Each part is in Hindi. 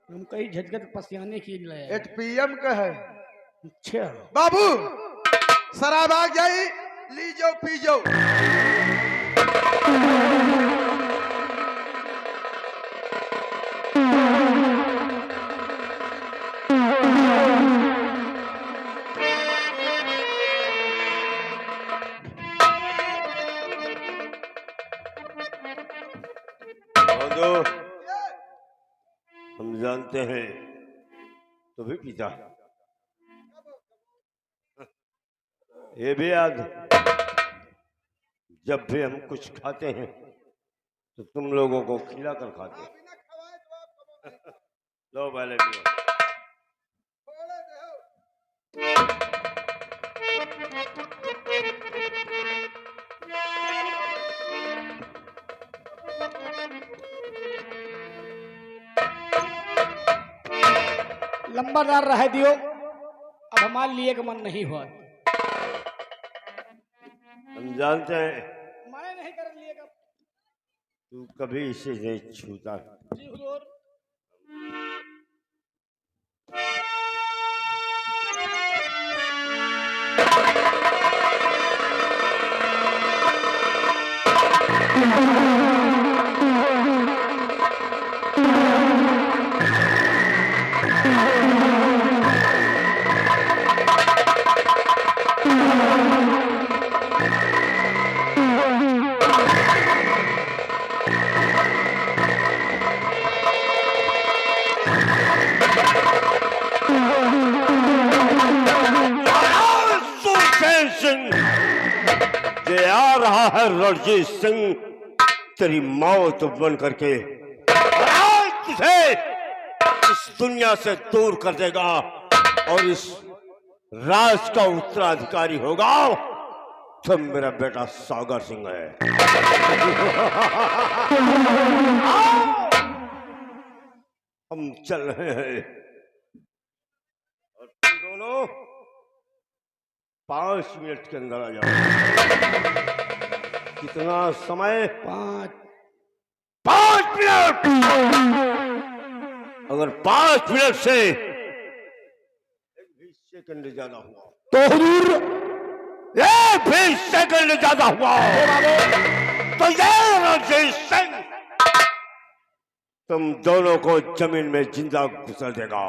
हम कई झटझट पसियाने की लाए। एक पीएम का है। अच्छा बाबू शराब आ गई, लीजो पीजो। हम जानते हैं तो भी पीता। ये भी याद, जब भी हम कुछ खाते हैं तो तुम लोगों को खिला कर खाते हैं। लो पहले पियो। लंबादार रह दियो, अब हमारे लिए का मन नहीं हुआ। हम जानते हैं हमारे नहीं कर लिए का। तू कभी इसे नहीं छूता। जी हुजूर। ये आ रहा है रणजीत सिंह, तेरी मौत बन करके आज तुझे इस दुनिया से दूर कर देगा और इस राज का उत्तराधिकारी होगा तो मेरा बेटा सागर सिंह है। हम चल रहे हैं और तुम दोनों 5 मिनट के अंदर आ जाओ। कितना समय? 5 मिनट। अगर 5 मिनट से एक भी सेकंड ज्यादा हुआ तो हुजूर, एक भी सेकंड ज्यादा हुआ तो ये रणजीत सिंह तुम दोनों को जमीन में जिंदा घुसल देगा।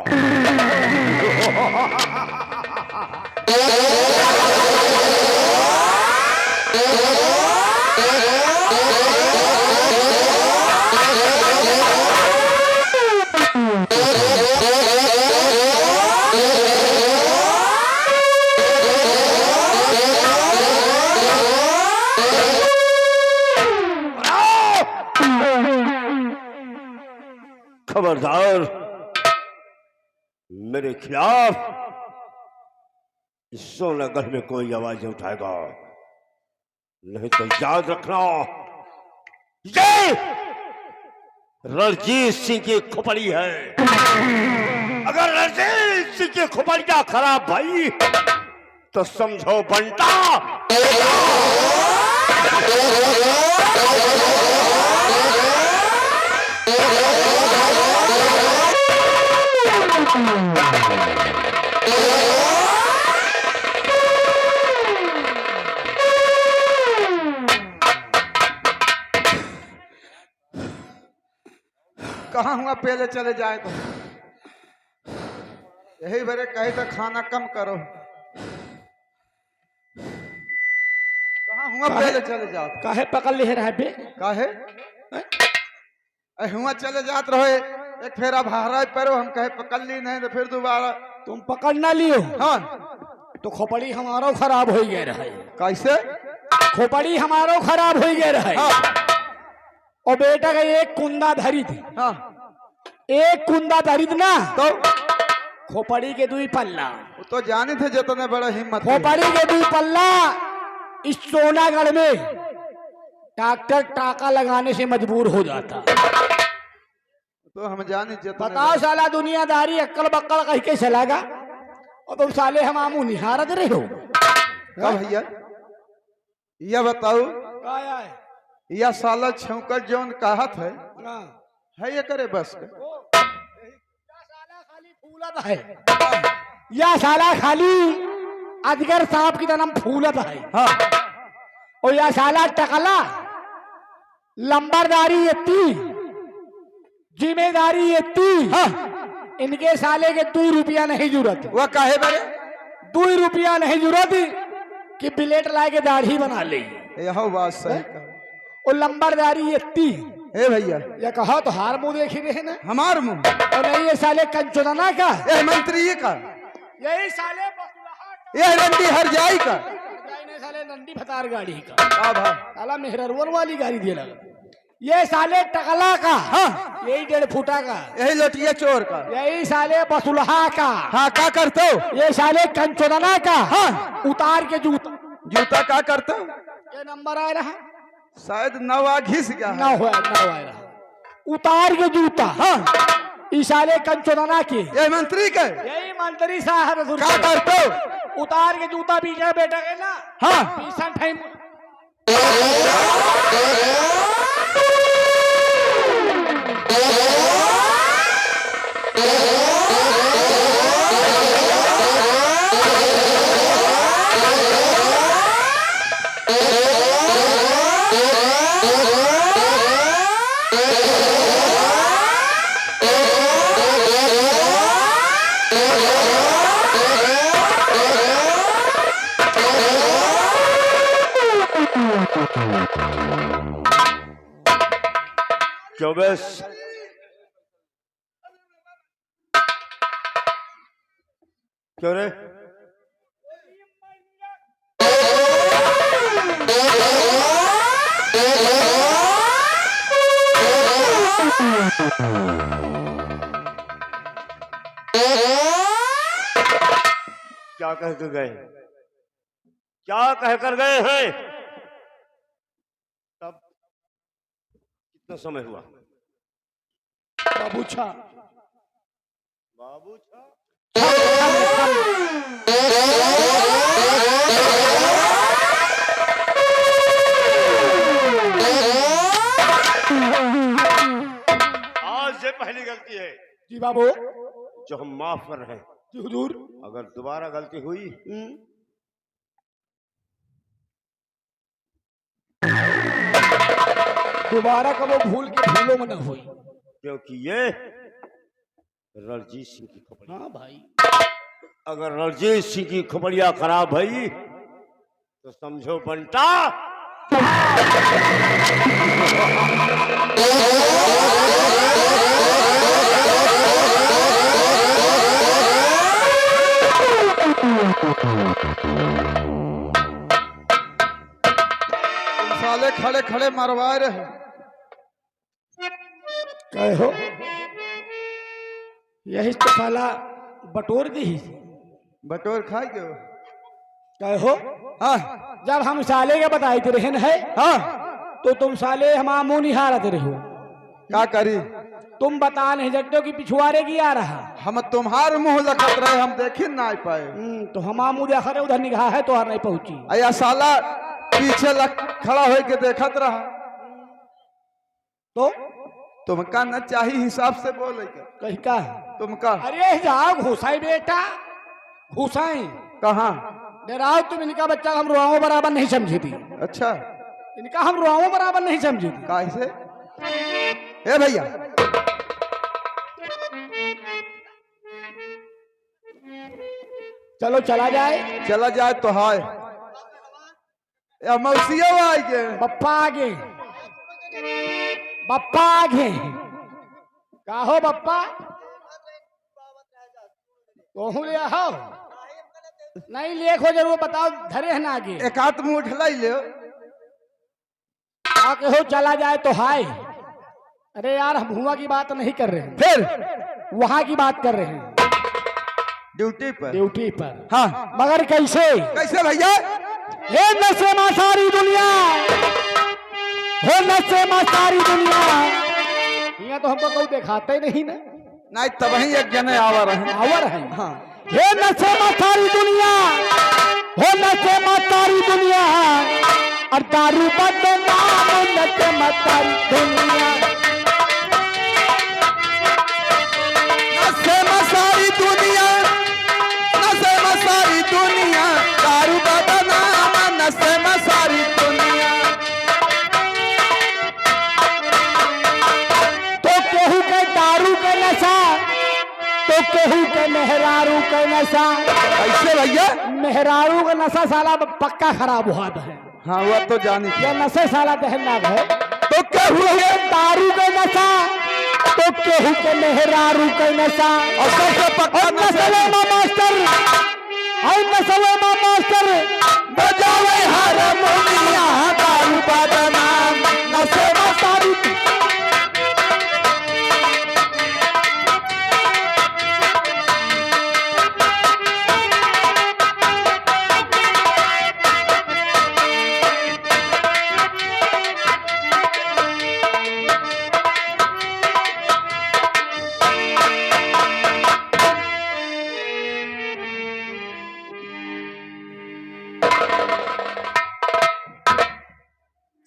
खबरदार मेरे खिलाफ इस सोनागढ़ में कोई आवाज उठाएगा नहीं तो याद रखना, ये रणजीत सिंह की खोपड़ी है। अगर रणजीत सिंह की खोपड़ियां खराब भाई तो समझो बंटा। कहाँ हुआ पहले चले जाए तो यही भरे कहे तो खाना कम करो। कहाँ हुआ पहले चले जाओ। काहे पकड़ ले रहा है बे? काहे हुआ चले जात रहो, एक फेरा भारा पैरो हम कहे पकड़ ली नहीं तो फिर दोबारा तुम पकड़ ना लियो। हाँ तो खोपड़ी हमारो खराब हो गए रहे। कैसे? खोपड़ी हमारो खराब हो गए रहे। हाँ। और बेटा का एक कुंदा धरी थी। हाँ। एक कुंदा धरी थी ना तो खोपड़ी के 2 पल्ला। तो जाने थे जितने बड़ा हिम्मत खोपड़ी के 2 पल्ला इस सोनागढ़ में डॉक्टर टाका लगाने से मजबूर हो जाता। तो हम जाने बताओ साला दुनियादारी अक्कल बक्कल कह के चलागा और तुम साले हम आमू निहारत रहे हो। भैया यह बताओ है यह साला छौकर जौन कहत है ये करे बस फूलत है या साला खाली अजगर सांप की तरह फूलत है। हाँ और या साला टकला लंबरदारी इतनी जिम्मेदारी इतनी। हाँ इनके साले के 2 रुपया नहीं जरूरत, वह काहे बरे 2 रुपया नहीं जरूरत कि बिलेट लाए के दाढ़ी बना ले। यह बात सही कहा। और लंबरदारी इतनी ए भैया या कहा तो हार मुंह देख ही रहे ना। हमार मुंह और नहीं ये साले कंचुदना का, ये मंत्री का, यही साले बसुलहा का, ये रंडी हर जाई का, नहीं साले नंदी फतार गाड़ी का, हाँ भाई साला मेहरवन वाली गाड़ी दिए लगा। ये साले टकला का, हाँ यही 1.5 फुटा का, यही लोटिया चोर का। यही साले बसुलहा का, हाँ क्या करते हो? ये साले कंचुदना का। हाँ उतार के जूता, जूता क्या करते हो? ये नंबर आ रहा शायद नवा घिस गया ना है। हुआ ना हुआ रहा। उतार के जूता, हाँ इस साले कंचुदना के, ये मंत्री के यही मंत्री साहब क्या करते हो? उतार के जूता पीछे बैठा गए ना। हाँ पीछा टाइम चौबीस क्यों रे? क्या कह कर गए? क्या कह कर गए हैं? तब कितना समय हुआ? बाबू छा बाबू छा आज ये पहली गलती है जी बाबू जो हम माफ कर रहे हैं। जी हुजूर। अगर दोबारा गलती हुई दोबारा कब भूल के भूलों में न हुई। क्योंकि ये रणजीत सिंह की खबर। हाँ भाई अगर रणजीत सिंह की खबरिया खराब भई तो समझो बंटा साले खड़े खड़े मरवा रहे। कहे हो यही तो साला बटोर दी ही। बटोर खाई के कहे हो हाँ जब हम साले के बताई थे रहन है हाँ तो तुम साले हम मुंह निहारत रहो। क्या करी? तुम बता नहीं सकते हो कि पिछुआरे की आ रहा। हम तुम्हारे मुंह लखत रहे, हम देख ही ना पाए। तो हम मुंह देखा रहे, उधर निगाह है तो नहीं पहुंची। अया साला पीछे खड़ा हो के देखत रहा। तो तुमका न चाहिए हिसाब से बोले के। कही का तुमका अरे जाओ घुसाई बेटा घुसाई कहाँ? डराओ तुम इनका बच्चा हम रुआओ बराबर नहीं समझी थी। अच्छा इनका हम रुआओ बराबर नहीं समझी थी। कैसे? ए भैया चलो चला जाए। चला जाए तो हाय मौसिया आई के पप्पा आगे पप्पा आगे का हो पप्पा तो ले आओ नहीं लेखो जरूर बताओ धरे है ना आगे एक हाथ मुंह उठला ही ले। आके हो चला जाए तो हाय। अरे यार हम हुआ की बात नहीं कर रहे हैं, फिर वहां की बात कर रहे हैं ड्यूटी पर। ड्यूटी पर। हाँ मगर कैसे कैसे भैया? हे नशे में सारी दुनिया हो नशे में सारी दुनिया। यहाँ तो हमको कोई दिखाते ही नहीं ना। नहीं तब ही एक जने आवर है। आवर है। हाँ हे नशे में सारी दुनिया हो नशे में सारी दुनिया और दारू बदनाम नशे में सारी दुनिया। नशे में सारी केहू के मेहरारू के नशा, कैसे भैया? मेहरारू का नशा साला पक्का खराब हुआ है। हाँ वो तो जानी थी। ये नशे साला दहना है। तो केहू के दारू के नशा, तो केहू के मेहरारू के नशा, और सबसे पक्का और नसले में मास्टर, और नसले में मास्टर बजावे हारमोनिया, दारू बदनाम नशे में दारू।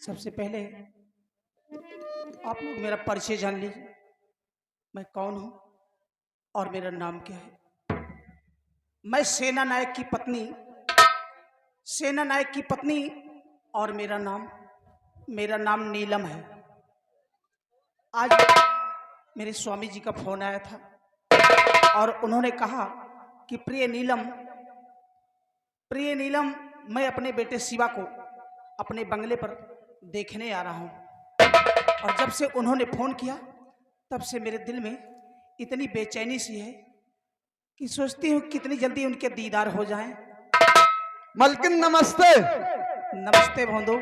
सबसे पहले आप लोग मेरा परिचय जान लीजिए, मैं कौन हूं और मेरा नाम क्या है। मैं सेना नायक की पत्नी, सेना नायक की पत्नी, और मेरा नाम नीलम है। आज मेरे स्वामी जी का फोन आया था और उन्होंने कहा कि प्रिय नीलम, मैं अपने बेटे शिवा को अपने बंगले पर देखने आ रहा हूं। और जब से उन्होंने फोन किया तब से मेरे दिल में इतनी बेचैनी सी है कि सोचती हूँ कितनी जल्दी उनके दीदार हो जाएं। मलकिन नमस्ते। नमस्ते भोंदू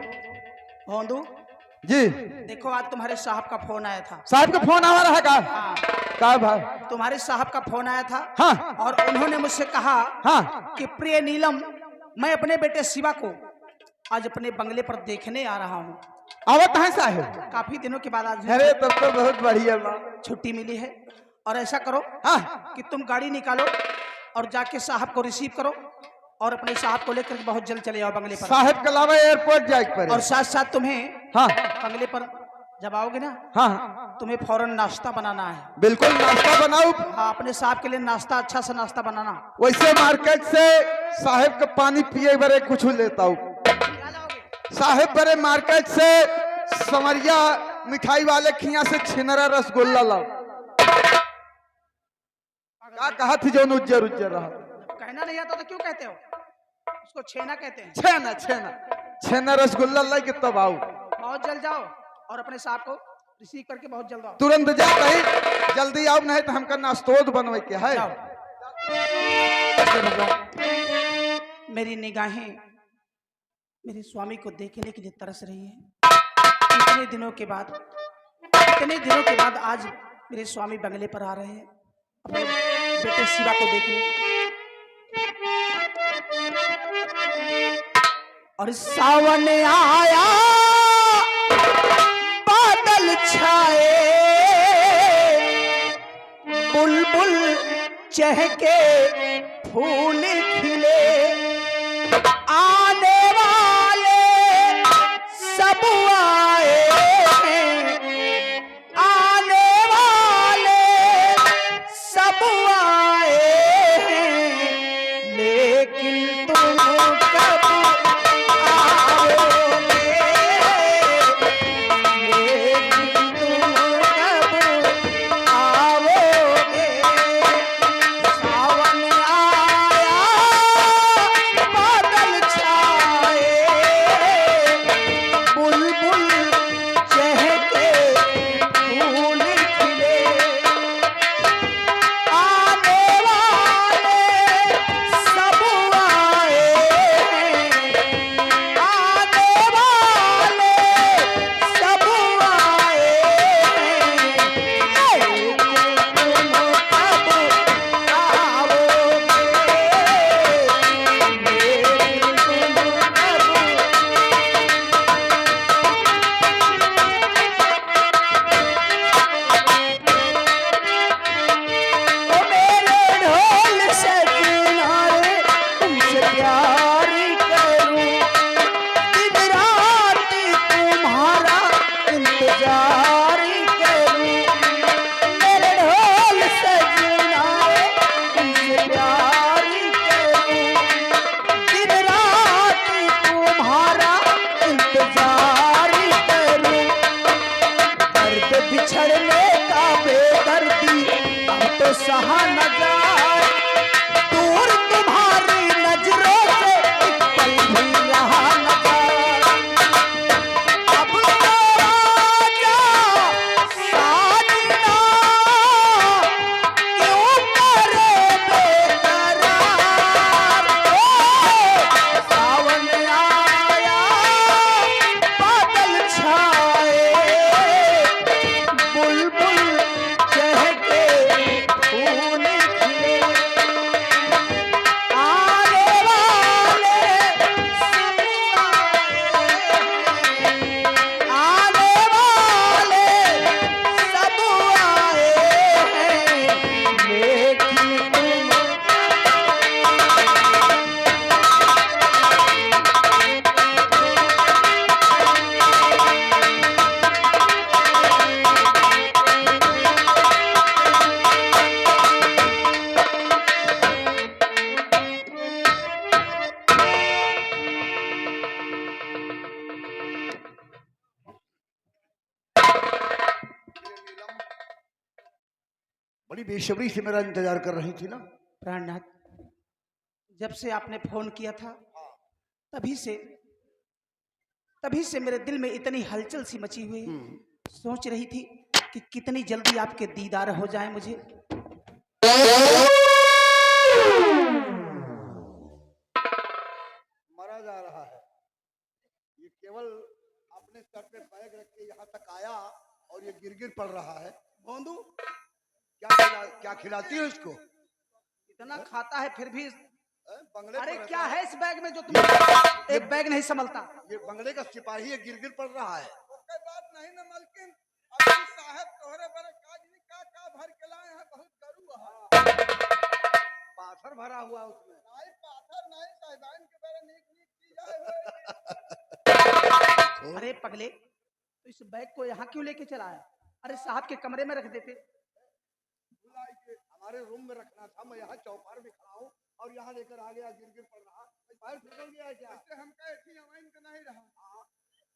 जी देखो, आज तुम्हारे साहब का फोन आया था। साहब का फोन आ रहा है का? हाँ, का भाई? तुम्हारे साहब का फोन आया था। हाँ। और उन्होंने मुझसे कहा हाँ। कि प्रिय नीलम, मैं अपने बेटे शिवा को आज अपने बंगले पर देखने आ रहा हूँ। आवत है साहब? काफी दिनों के बाद आज अरे तब तो बहुत बढ़िया बा। छुट्टी मिली है। और ऐसा करो हाँ। कि तुम गाड़ी निकालो और जाके साहब को रिसीव करो और अपने साहब को लेकर बहुत जल्द चले जाओ बंगले पर। साहब के अलावा एयरपोर्ट जाए पर। और साथ साथ तुम्हें हाँ। बंगले पर जब आओगे ना, हाँ तुम्हें फौरन नाश्ता बनाना है। बिल्कुल नाश्ता बनाओ। हाँ, अपने साहब के लिए नाश्ता, अच्छा सा नाश्ता बनाना। वैसे मार्केट से साहब का पानी पिए बरे कुछ लेता हूँ। साहब बरे मार्केट से समरिया मिठाई वाले खिया से छिनरा रसगुल्ला लाओ। क्या कहा थी जो उज्जर रहा? कहना नहीं आता तो क्यों कहते हो? उसको छेना कहते हैं। छेना रसगुल्ला लाई के तब आओ। बहुत जल्द जाओ और अपने साहब को रिसीव करके बहुत जल्द आओ। तुरंत जाता ही, जल्दी आओ, नहीं तो हमका नाश्तोद बनवे के है। मेरी निगाहें मेरे स्वामी को देखने के लिए तरस रही है। इतने दिनों के बाद आज मेरे स्वामी बंगले पर आ रहे हैं अपने बेटे शिवा को देखने। और सावन आया, बादल छाए, बुलबुल चहके, फूल खिले, आने वाले सब आए हैं, आने वाले सब आए हैं, लेकिन तुम कब आओगे, लेकिन तुम कब आओगे। सावन आया, बादल छाए, बुलबुल चहके, फूल खिले, आने सहा न जाए, दूर तुम्हारी नजरों से एक पल भी रहा न जाए। अब तो आजा साजना, क्यों करे बेकरार। सावन आया बादल छाए, बुलबुल चहके फूल खिले, आने वाले सब आए हैं, लेकिन तुम बड़ी बेसब्री से मेरा इंतजार कर रही थी ना। प्राणनाथ, जब से आपने फोन किया था तभी से मेरे दिल में इतनी हलचल सी मची हुई है। सोच रही थी कि कितनी जल्दी आपके दीदार हो जाए मुझे। मरा जा रहा है। ये केवल अपने सर पे बैग रख के यहाँ तक आया और ये गिर पड़ रहा है। भोंदू क्या खिलाती है इसको? इतना खाता है फिर भी। बंगले अरे पर क्या रहता है इस बैग में जो तुम एक बैग नहीं संभलता। ये बंगले का सिपाही है, गिर पड़ रहा है। कोई बात नहीं ना मालकिन, अभी साहब तोहरे बड़े काजनी का भर के लाए हैं, बहुत गरू है। पाथर भरा हुआ उसमें। नहीं पाथर नहीं, साहिबान के बारे नीक चीज है। अरे पगले, तो इस बैग को यहाँ क्यों लेके चला है? अरे साहब के कमरे में रख देते। बुलाई के हमारे रूम में रखना था। मैं यहाँ चौपार में खड़ा हूँ और यहाँ लेकर आ गया, गिर पड़ रहा। पैर फिसल गया है क्या? इससे हमका ऐसी अवाइन का नहीं रहा।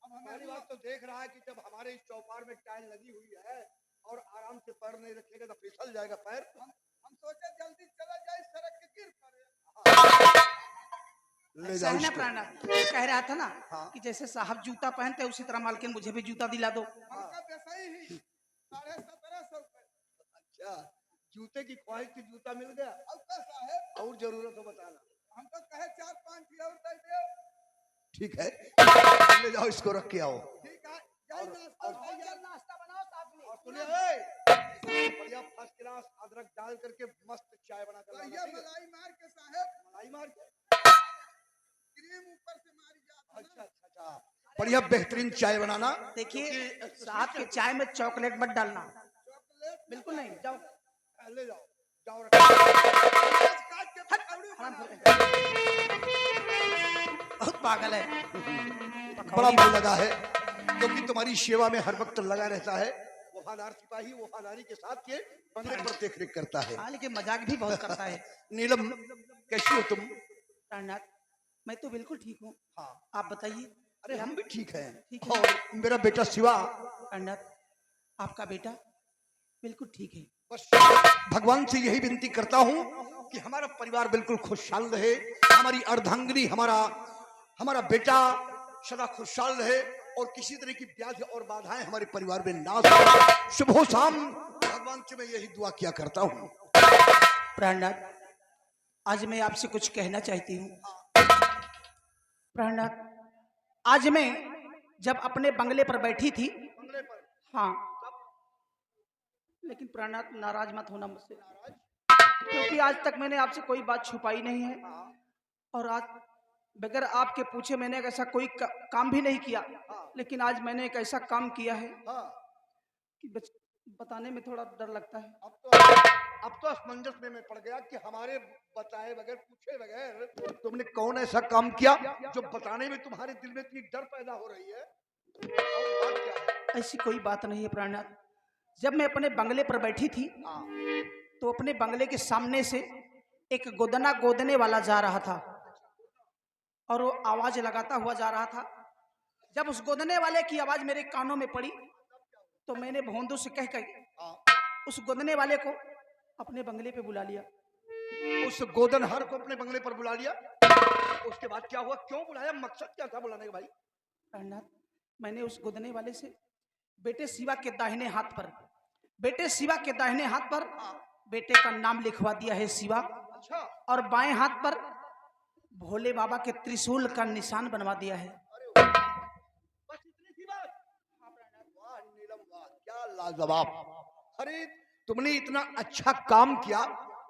अब हमारी बात तो देख रहा है कि जब हमारे इस चौपार में टाइल लगी हुई है और आराम से पैर नहीं रखेगा तो फिसल जाएगा पैर। हम सोचे जल्दी चला जाए, सड़क के गिर पड़े। ले जाओ इसको। प्राणनाथ कह रहा था ना हाँ। कि जैसे साहब जूता पहनते उसी तरह मालकिन मुझे भी जूता दिला दो। हमका वैसा ही 1750 रुपए। अच्छा, जूते की ख्वाहिश थी, जूता मिल गया। अब का साहब और जरूरत हो बताना। हमको कहे 4-5 और दे दे। ठीक है, ले जाओ इसको, रख के आओ। ठीक है, जाइए नाश्ता नाश्ता बनाओ साथ में। और सुनिए, बढ़िया फर्स्ट क्लास अदरक डाल करके मस्त चाय बना कर लाना, भैया ठीक है? मलाई मार के साहब, मलाई मार के। क्रीम ऊपर से मारी जाती है। अच्छा, बढ़िया बेहतरीन चाय बनाना। देखिए साहब के चाय में चॉकलेट मत डालना। चॉकलेट बिल्कुल नहीं, जाओ। ले जाओ, जाओ काट के पकौड़ी बना। बहुत पागल है। बड़ा मन लगा है क्योंकि तुम्हारी सेवा में हर वक्त लगा रहता है। वफादार सिपाही वफादारी के साथ ये बंगले पर देख रेख करता है। हाँ, लेकिन मजाक भी बहुत करता है। नीलम, कैसी हो तुम? प्राणनाथ, मैं तो बिल्कुल ठीक हूँ। हाँ, आप बताइए। अरे हम भी ठीक हैं। ठीक है। और मेरा बेटा शिवा, प्राणनाथ, आपका बेटा बिल्कुल ठीक है। बस भगवान से यही विनती करता हूँ कि हमारा परिवार बिल्कुल खुशहाल रहे, हमारी अर्धांगिनी, हमारा बेटा सदा खुशहाल रहे और किसी तरह की व्याधि और बाधाएं हमारे परिवार में ना हो। सुबह शाम भगवान से मैं यही दुआ किया करता हूँ। प्राणनाथ, आज मैं आपसे कुछ कहना चाहती हूँ। प्राणनाथ, आज मैं जब अपने बंगले पर बैठी थी, बंगले पर? हाँ, लेकिन प्राणनाथ नाराज मत होना मुझसे, क्योंकि आज तक मैंने आपसे कोई बात छुपाई नहीं है और आज बगैर आपके पूछे मैंने एक ऐसा कोई काम भी नहीं किया। लेकिन आज मैंने एक ऐसा काम किया है कि बताने में थोड़ा डर लगता है। अब तो असमंजस में मैं पड़ गया कि हमारे बताए बगैर पूछे बगैर तुमने कौन ऐसा काम किया जो बताने में तुम्हारे दिल में इतनी डर पैदा हो रही है? बात क्या है? ऐसी कोई बात नहीं है प्राणनाथ। जब मैं अपने बंगले पर बैठी थी तो अपने बंगले के सामने से एक गोदना गोदने वाला जा रहा था और वो आवाज लगाता हुआ जा रहा था। जब उस गोदने वाले की आवाज मेरे कानों में पड़ी तो मैंने भोंदू से कह कर उस गोदने वाले को अपने बंगले पे बुला लिया। उस गोदनहर को अपने बंगले पर बुला लिया। उसके बाद क्या हुआ, क्यों बुलाया, मकसद क्या था बुलाने का भाई? प्राणनाथ, मैंने उस गोदने वाले से बेटे शिवा के दाहिने हाथ पर, बेटे शिवा के दाहिने हाथ पर बेटे का नाम लिखवा दिया है शिवा, अच्छा, और बाएं हाथ पर भोले बाबा के त्रिशूल का निशान बनवा दिया है। बस इतनी सी बात? वाह नीलम वाह, क्या लाजवाब। अरे तुमने इतना अच्छा काम किया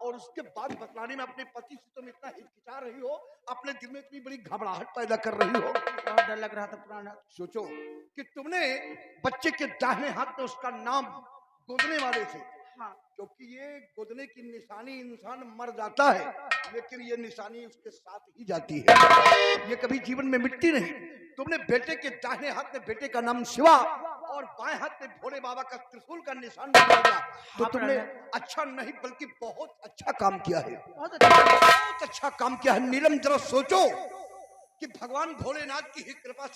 और उसके बाद बतलाने में अपने पति से तुम इतना हिचकिचा रही हो, अपने दिल में इतनी बड़ी घबराहट पैदा कर रही हो। बहुत डर लग रहा था प्राणनाथ। सोचो कि तुमने बच्चे के दाहिने हाथ में उसका नाम गोदने वाले थे, हाँ, क्योंकि ये गोदने की निशानी, इंसान मर जाता है लेकिन ये निशानी उसके साथ ही जाती है, ये कभी जीवन में मिटती नहीं। तुमने बेटे के दाहिने हाथ में बेटे का नाम शिवा और बाएं हाथ में भोले बाबा का त्रिशूल का निशान बना दिया, तो हाँ, तुमने प्रणाम। अच्छा नहीं बल्कि बहुत अच्छा काम किया है, बहुत अच्छा। बहुत अच्छा काम किया है। नीलम जरा सोचो कि भगवान भोलेनाथ की ही कृपा से